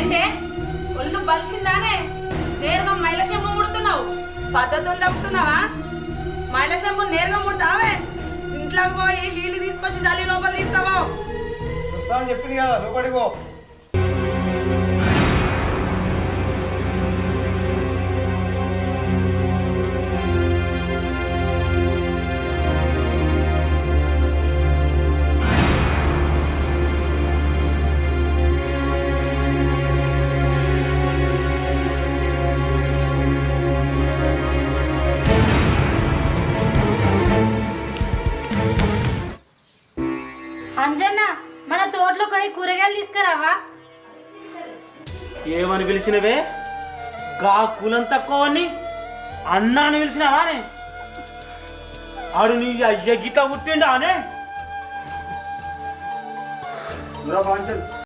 ఏంటే ఒళ్ళు బలిసిందానే నేరుగా మైలశంభు ముడుతున్నావు పద్ధతులు తప్పుతున్నావా మైలశంభు నేరుగా ముడతావే ఇంట్లోకి పోయి నీళ్ళు తీసుకొచ్చి చలి లోపల తీసుకోవా చెప్పింది కదా లోపడిగో అంజన్న మన తోటలో పోయి కూరగాయలు తీసుకురావా ఏమని పిలిచినవే గా కులం తక్కువని అన్నాను పిలిచినవానే ఆడు నీ అయ్య గీత పుట్టిండా అనే